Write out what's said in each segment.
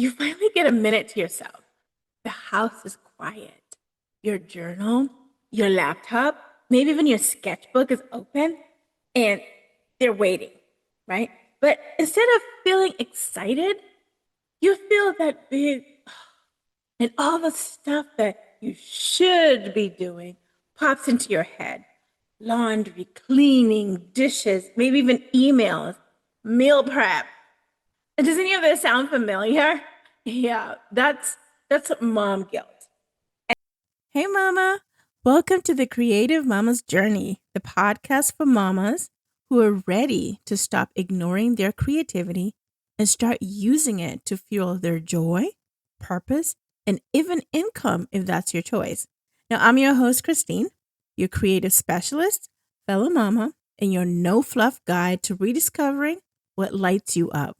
You finally get a minute to yourself. The house is quiet. Your journal, your laptop, maybe even your sketchbook is open and they're waiting, right? But instead of feeling excited, you feel that big, and all the stuff that you should be doing pops into your head. Laundry, cleaning, dishes, maybe even emails, meal prep. Does any of this sound familiar? Yeah, that's mom guilt. Hey mama, welcome to the Creative Mama's Journey, the podcast for mamas who are ready to stop ignoring their creativity and start using it to fuel their joy, purpose, and even income if that's your choice. Now, I'm your host, Christine, your creative specialist, fellow mama, and your no fluff guide to rediscovering what lights you up.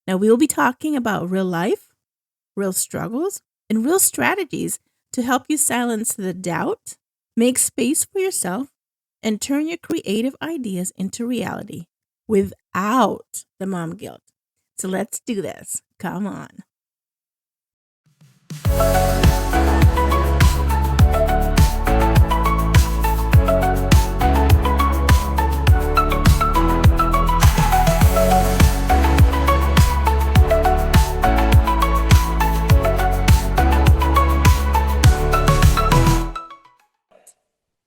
Now, we will be talking about real life, real struggles, and real strategies to help you silence the doubt, make space for yourself, and turn your creative ideas into reality without the mom guilt. So let's do this. Come on.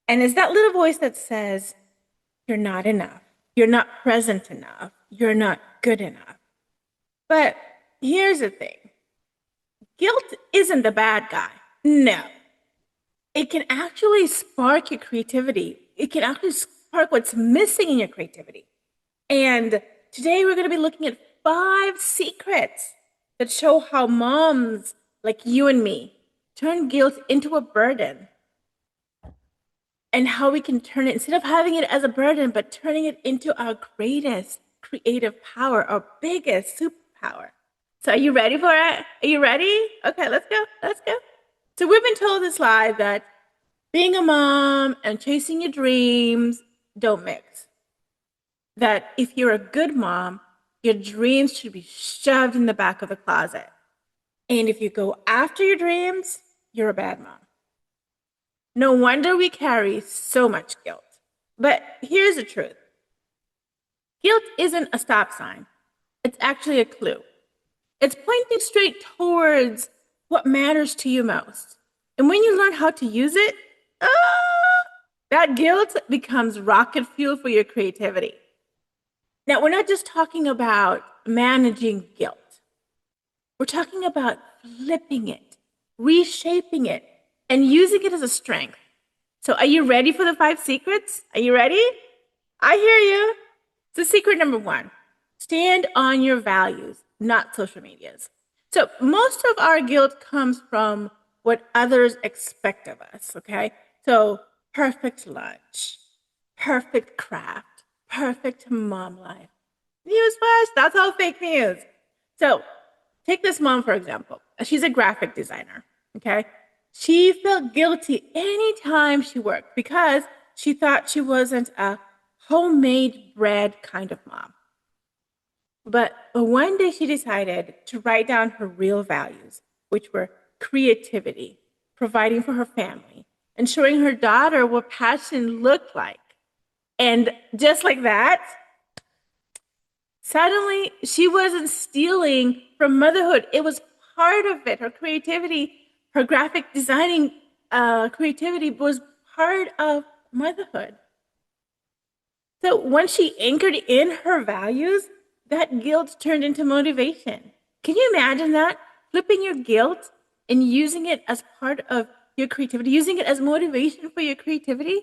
And it's that little voice that says, you're not enough. You're not present enough. You're not good enough. But here's the thing. Guilt isn't the bad guy. No. It can actually spark your creativity. It can actually spark what's missing in your creativity. And today we're going to be looking at 5 secrets that show how moms like you and me turn guilt into a burden. And how we can turn it, instead of having it as a burden, but turning it into our greatest creative power, our biggest superpower. So are you ready for it? Are you ready? Okay, let's go. Let's go. So we've been told this lie that being a mom and chasing your dreams don't mix. That if you're a good mom, your dreams should be shoved in the back of the closet. And if you go after your dreams, you're a bad mom. No wonder we carry so much guilt. But here's the truth. Guilt isn't a stop sign. It's actually a clue. It's pointing straight towards what matters to you most. And when you learn how to use it, that guilt becomes rocket fuel for your creativity. Now, we're not just talking about managing guilt. We're talking about flipping it, reshaping it, and using it as a strength. So are you ready for the 5 secrets? Are you ready? I hear you. So secret number 1, stand on your values, not social medias. So most of our guilt comes from what others expect of us, okay? So perfect lunch, perfect craft, perfect mom life. Newsflash, that's all fake news. So take this mom, for example. She's a graphic designer, okay? She felt guilty anytime she worked because she thought she wasn't a homemade bread kind of mom. But one day she decided to write down her real values, which were creativity, providing for her family, and showing her daughter what passion looked like. And just like that, suddenly she wasn't stealing from motherhood. It was part of it. Her creativity, her graphic designing creativity was part of motherhood. So once she anchored in her values, that guilt turned into motivation. Can you imagine that? Flipping your guilt and using it as part of your creativity, using it as motivation for your creativity?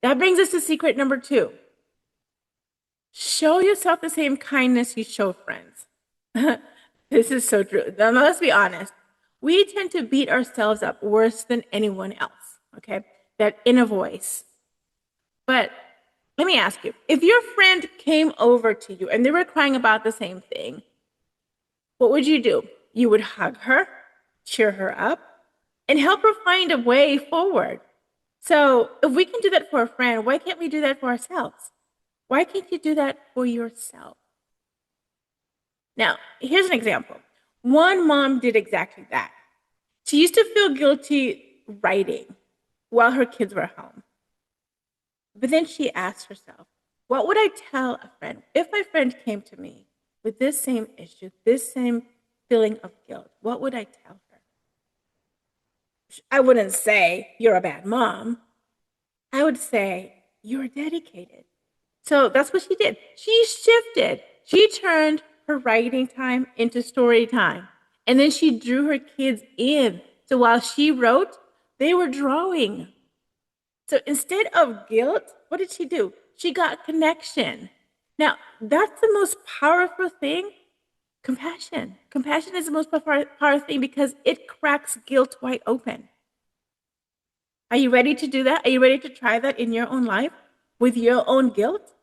That brings us to secret number 2. Show yourself the same kindness you show friends. This is so true. Now, let's be honest. We tend to beat ourselves up worse than anyone else, okay? That inner voice. But let me ask you, if your friend came over to you and they were crying about the same thing, what would you do? You would hug her, cheer her up, and help her find a way forward. So if we can do that for a friend, why can't we do that for ourselves? Why can't you do that for yourself? Now, here's an example. One mom did exactly that. She used to feel guilty writing while her kids were home. But then she asked herself, what would I tell a friend if my friend came to me with this same issue, this same feeling of guilt? What would I tell her? I wouldn't say, you're a bad mom. I would say, you're dedicated. So that's what she did. She shifted. She turned her writing time into story time. And then she drew her kids in. So while she wrote, they were drawing. So instead of guilt, what did she do? She got connection. Now, that's the most powerful thing. Compassion. Compassion is the most powerful thing because it cracks guilt wide open. Are you ready to do that? Are you ready to try that in your own life with your own guilt?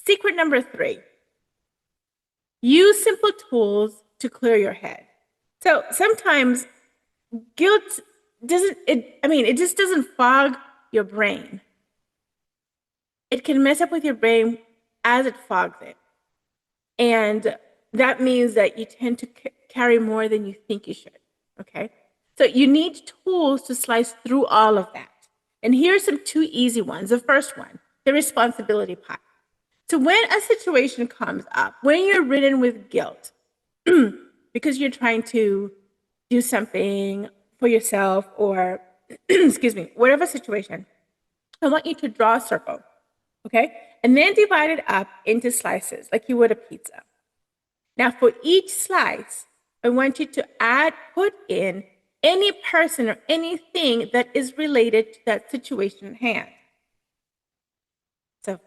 Secret number 3, use simple tools to clear your head. So sometimes guilt it just doesn't fog your brain. It can mess up with your brain as it fogs it. And that means that you tend to carry more than you think you should, okay? So you need tools to slice through all of that. And here are some 2 easy ones. The first one, the responsibility pie. So when a situation comes up, when you're ridden with guilt, because you're trying to do something for yourself or, excuse me, whatever situation, I want you to draw a circle, okay? And then divide it up into slices like you would a pizza. Now for each slice, I want you to put in any person or anything that is related to that situation at hand. So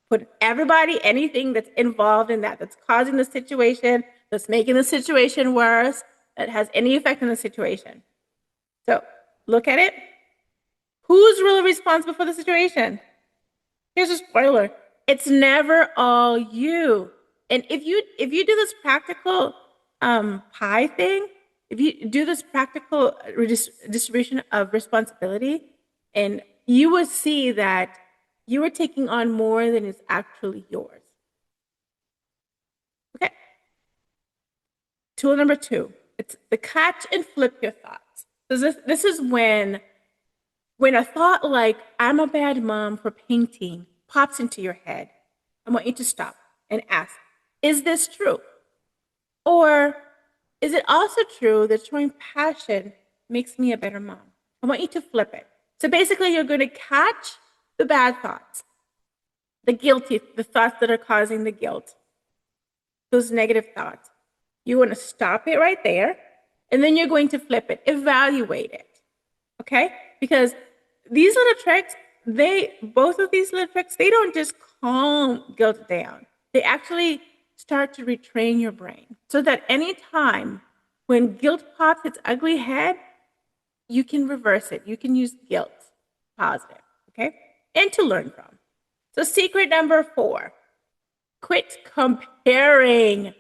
put everybody, anything that's involved in that, that's causing the situation, that's making the situation worse, that has any effect on the situation. So look at it. Who's really responsible for the situation? Here's a spoiler. It's never all you. And if you do this practical pie thing, if you do this practical distribution of responsibility, and you will see that you are taking on more than is actually yours. Okay. Tool number 2, it's the catch and flip your thoughts. So this is when a thought like, I'm a bad mom for painting, pops into your head. I want you to stop and ask, is this true? Or is it also true that showing passion makes me a better mom? I want you to flip it. So basically, you're going to catch the bad thoughts, the thoughts that are causing the guilt, those negative thoughts. You want to stop it right there, and then you're going to flip it, evaluate it, okay? Because these little tricks, both of these little tricks, they don't just calm guilt down. They actually start to retrain your brain so that any time when guilt pops its ugly head, you can reverse it. You can use guilt positive, okay? And to learn from. So secret number 4, quit comparing.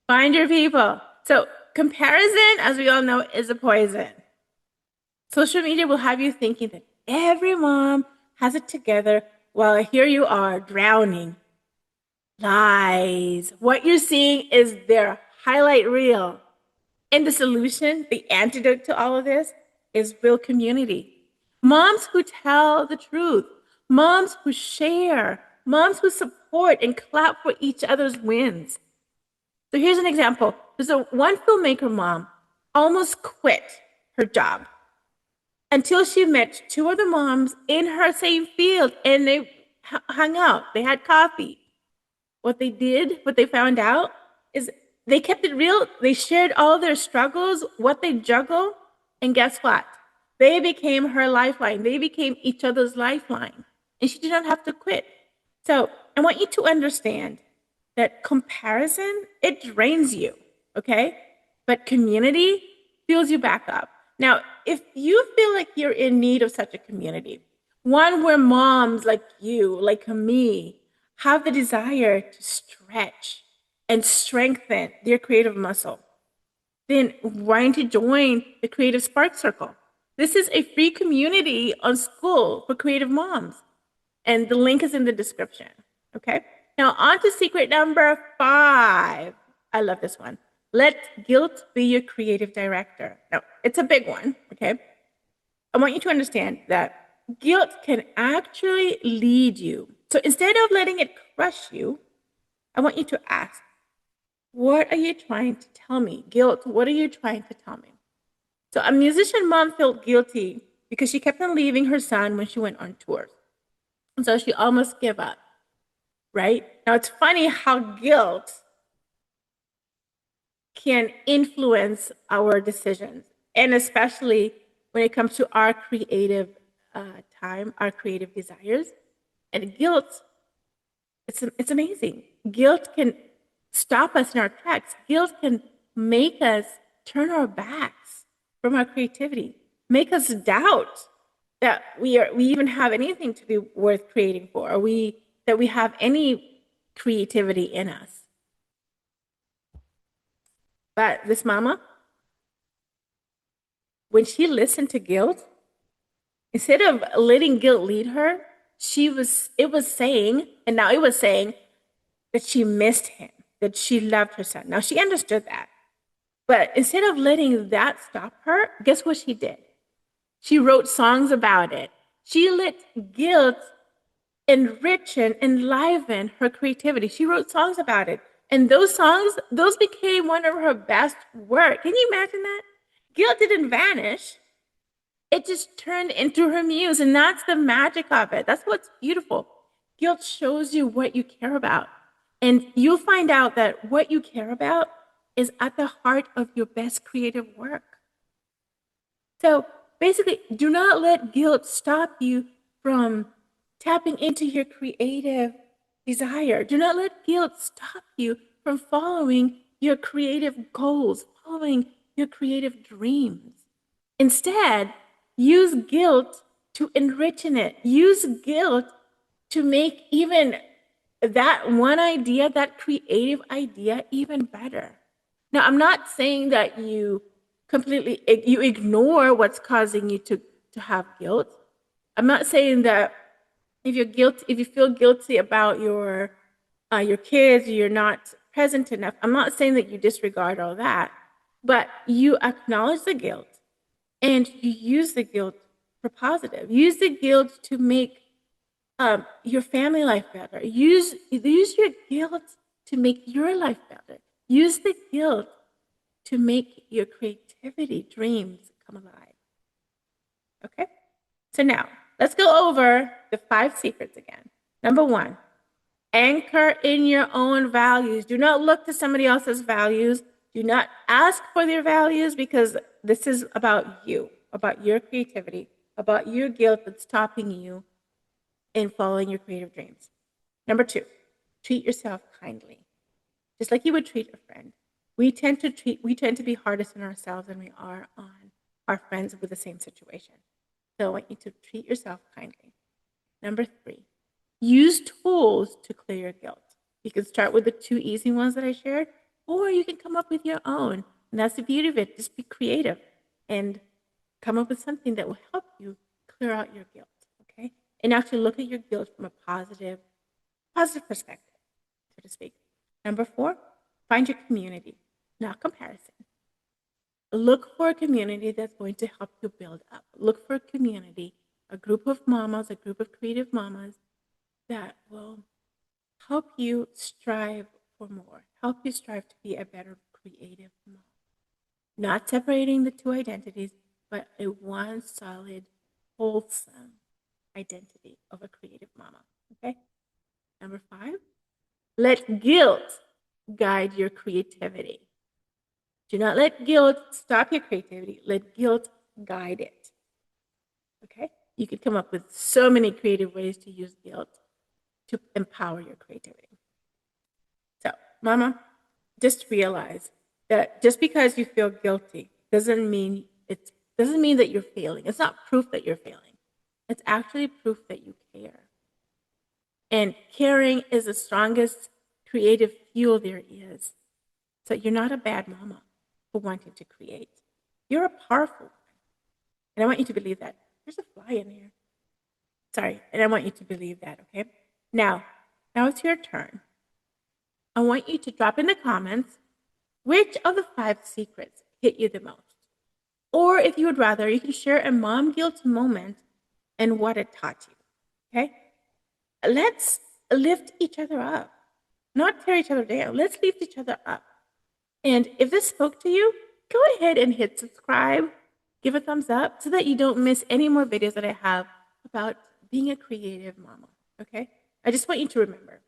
Find your people. So comparison, as we all know, is a poison. Social media will have you thinking that every mom has it together while here you are drowning. Lies. What you're seeing is their highlight reel. And the solution, the antidote to all of this, is real community. Moms who tell the truth, moms who share, moms who support and clap for each other's wins. So here's an example. There's one filmmaker mom almost quit her job until she met 2 other moms in her same field, and they hung out. They had coffee. What they found out is they kept it real. They shared all their struggles, what they juggle, and guess what? They became her lifeline. They became each other's lifeline, and she did not have to quit. So I want you to understand that comparison, it drains you, okay? But community fills you back up. Now, if you feel like you're in need of such a community, one where moms like you, like me, have the desire to stretch and strengthen their creative muscle, then why don't you join the Creative Spark Circle? This is a free community on School for Creative Moms, and the link is in the description, okay? Now, on to secret number 5. I love this one. Let guilt be your creative director. Now, it's a big one, okay? I want you to understand that guilt can actually lead you. So instead of letting it crush you, I want you to ask, what are you trying to tell me? Guilt, what are you trying to tell me? So a musician mom felt guilty because she kept on leaving her son when she went on tours. And so she almost gave up, right? Now it's funny how guilt can influence our decisions, and especially when it comes to our creative time, our creative desires. And guilt, it's amazing. Guilt can stop us in our tracks. Guilt can make us turn our backs from our creativity, make us doubt that we even have anything to be worth creating for, or that we have any creativity in us. But this mama, when she listened to guilt, instead of letting guilt lead her, it was saying that she missed him, that she loved her son. Now she understood that. But instead of letting that stop her, guess what she did? She wrote songs about it. She let guilt enrich and enliven her creativity. She wrote songs about it. And those songs, those became one of her best work. Can you imagine that? Guilt didn't vanish. It just turned into her muse. And that's the magic of it. That's what's beautiful. Guilt shows you what you care about. And you'll find out that what you care about is at the heart of your best creative work. So basically, do not let guilt stop you from tapping into your creative desire. Do not let guilt stop you from following your creative goals, following your creative dreams. Instead, use guilt to enrich in it. Use guilt to make even that one idea, that creative idea, even better. Now, I'm not saying that you ignore what's causing you to have guilt. I'm not saying that if you feel guilty about your kids, you're not present enough. I'm not saying that you disregard all that, but you acknowledge the guilt and you use the guilt for positive. Use the guilt to make your family life better. Use your guilt to make your life better. Use the guilt to make your creativity dreams come alive. Okay? So now, let's go over the 5 secrets again. Number 1, anchor in your own values. Do not look to somebody else's values. Do not ask for their values, because this is about you, about your creativity, about your guilt that's stopping you in following your creative dreams. Number 2, treat yourself kindly, just like you would treat a friend. We tend to be hardest on ourselves than we are on our friends with the same situation. So I want you to treat yourself kindly. Number 3, use tools to clear your guilt. You can start with the 2 easy ones that I shared, or you can come up with your own. And that's the beauty of it. Just be creative and come up with something that will help you clear out your guilt, okay? And actually look at your guilt from a positive perspective, so to speak. Number 4, find your community, not comparison. Look for a community that's going to help you build up. Look for a community, a group of mamas, a group of creative mamas that will help you strive for more, help you strive to be a better creative mom. Not separating the 2 identities, but a one solid, wholesome identity of a creative mama, okay? Number 5, let guilt guide your creativity. Do not let guilt stop your creativity. Let guilt guide it. Okay? You can come up with so many creative ways to use guilt to empower your creativity. So, mama, just realize that just because you feel guilty doesn't mean that you're failing. It's not proof that you're failing. It's actually proof that you care. And caring is the strongest creative fuel there is. So you're not a bad mama for wanting to create. You're a powerful one. And I want you to believe that. There's a fly in here. Sorry. And I want you to believe that, okay? Now, Now it's your turn. I want you to drop in the comments which of the 5 secrets hit you the most. Or if you would rather, you can share a mom guilt moment and what it taught you. Okay? Let's lift each other up, not tear each other down. Let's lift each other up. And if this spoke to you, go ahead and hit subscribe, give a thumbs up so that you don't miss any more videos that I have about being a creative mama. Okay? I just want you to remember,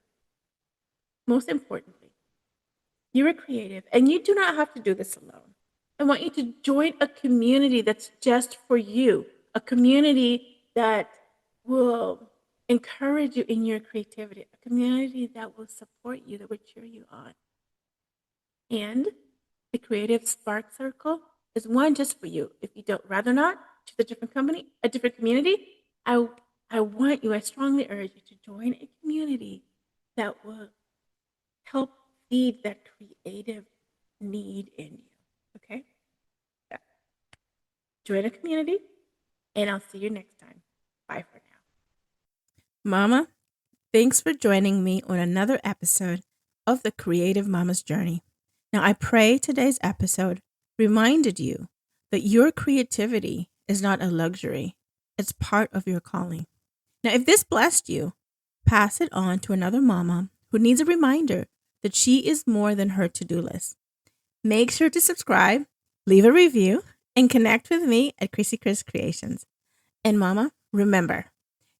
most importantly, you're a creative and you do not have to do this alone. I want you to join a community that's just for you, a community that will encourage you in your creativity, a community that will support you, that will cheer you on. And the Creative Spark Circle is one just for you. If you don't rather not, choose a different company, a different community. I strongly urge you to join a community that will help feed that creative need in you. Okay? Yeah. Join a community, and I'll see you next time. Bye for now. Mama, thanks for joining me on another episode of the Creative Mama's Journey. Now, I pray today's episode reminded you that your creativity is not a luxury. It's part of your calling. Now, if this blessed you, pass it on to another mama who needs a reminder that she is more than her to-do list. Make sure to subscribe, leave a review, and connect with me at Chrissy Cris Creations. And mama, remember,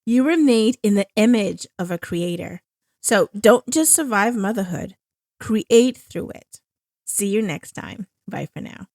you were made in the image of a creator. So don't just survive motherhood, create through it. See you next time. Bye for now.